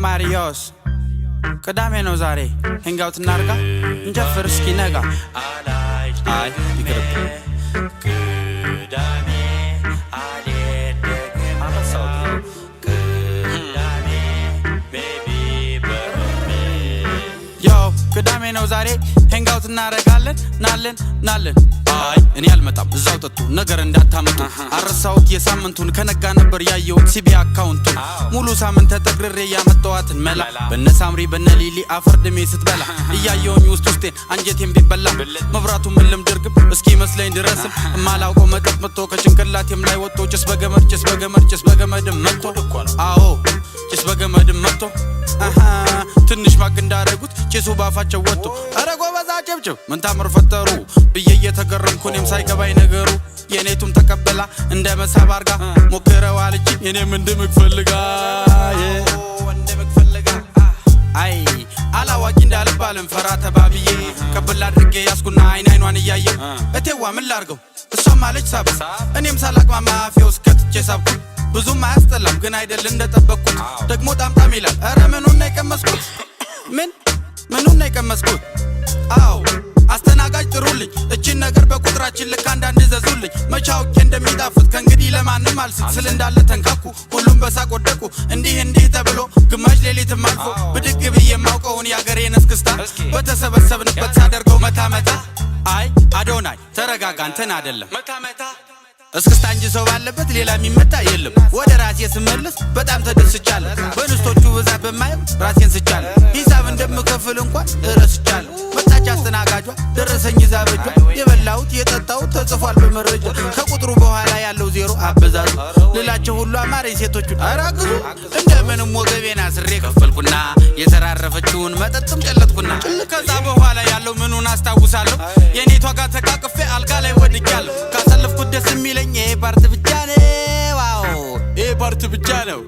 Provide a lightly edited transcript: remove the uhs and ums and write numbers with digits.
ማሪዮስ ቅዳሜ ነው ዛሬ ሄንጋውት እናርጋ እንጀፍር እስኪ ነጋ አይ ይቅርብ ቅዳሜ አልሄድም አረሳው ቅዳሜ ቤቢ በርሚ ዮ ቅዳሜ ነው ዛሬ ሄንጋውት እናረጋለን ናለን አይ እኔ አልመጣም እዛው ጠጡ ነገር እንዳታመጡ አረሳውት የሳምንቱን ከነጋ ነበር ያየሁት ሲቢ አካውንቱ ሙሉ ሳምንት ተጠግሬ ያመጣዋትን መላ በነሳምሪ በነሊሊ አፈርድሜ ስትበላ እያየሁኝ ውስጤን አንጀቴን ቢበላ መብራቱ ምንም ድርግም እስኪ መስለኝ ድረስም ማላውቀው መጠጥ መጥቶ ከጭንቅላቴም ላይ ወጥቶ ጭስ በገመድም መጥቶ አዎ ጭስ በገመድም መጥቶ ትንሽ ማግ እንዳረጉት ጭሱ ባፋቸው ወጥቶ አረ ጎበዛ ጨብጨብ ምን ታምር ፈጠሩ ብዬ እየተገረምኩ እኔም ሳይገባኝ ነገሩ የኔቱም ተቀበላ እንደ መሳብ አርጋ ሞክረው አለች እኔም እንደምፈልጋ አይ አላዋቂ እንዳልባልም ፈራ ተባብዬ ቀበል አድርጌ ያስኩና አይኗን እያየ እቴዋ ምን ላርገው እሷም አለች ሳብ እኔም ሳላቅማማ አፌው እስከትቼ ሳብኩ ብዙም አያስጠላም ግን አይደል እንደጠበቅኩት ደግሞ ጣምጣም ይላል አረ ምኑን ነው የቀመስኩት ምኑን ነው የቀመስኩት አው አስተናጋጅ ጥሩልኝ እቺን ነገር በቁጥራችን ልክ አንዳንድ ዘዙልኝ መቻውቄ እንደሚጣፍጥ ከእንግዲህ ለማንም አልስት ስል እንዳለ ተንካኩ ሁሉም በሳቅ ወደቁ እንዲህ ተብሎ ግማሽ ሌሊትም አልፎ ብድግ ብዬ የማውቀውን ያገሬን እስክስታ በተሰበሰብንበት ሳደርገው መታ አይ አዶናይ ተረጋጋ እንትን አይደለም መታ እስክስታ እንጂ ሰው ባለበት ሌላ የሚመታ የለም ወደ ራሴ ስመለስ በጣም ተደስቻለሁ በንስቶቹ ብዛት በማየው ራሴን ስቻለሁ ሂሳብ እንደምከፍል እንኳን እረስቻለሁ መጣች አስተናጋጇ ደረሰኝ ይዛ በጇ የበላሁት የጠጣሁት ተጽፏል በመረጃ ከቁጥሩ በኋላ ያለው ዜሮ አበዛዙ ልላቸው ሁሉ አማረኝ ሴቶቹን አራግዙ እንደምንም ወገቤን አስሬ ከፈልኩና የተራረፈችውን መጠጥም ጨለጥኩና ከዛ በኋላ ያለው ምኑን አስታውሳለሁ የኔቷ ጋር ተቃቅፌ አልጋ ላይ ወድቄያለሁ ካሳለፍኩት ደስ የሚለኝ ይሄ ፓርት ብቻ ነው ዋው ይሄ ፓርት ብቻ ነው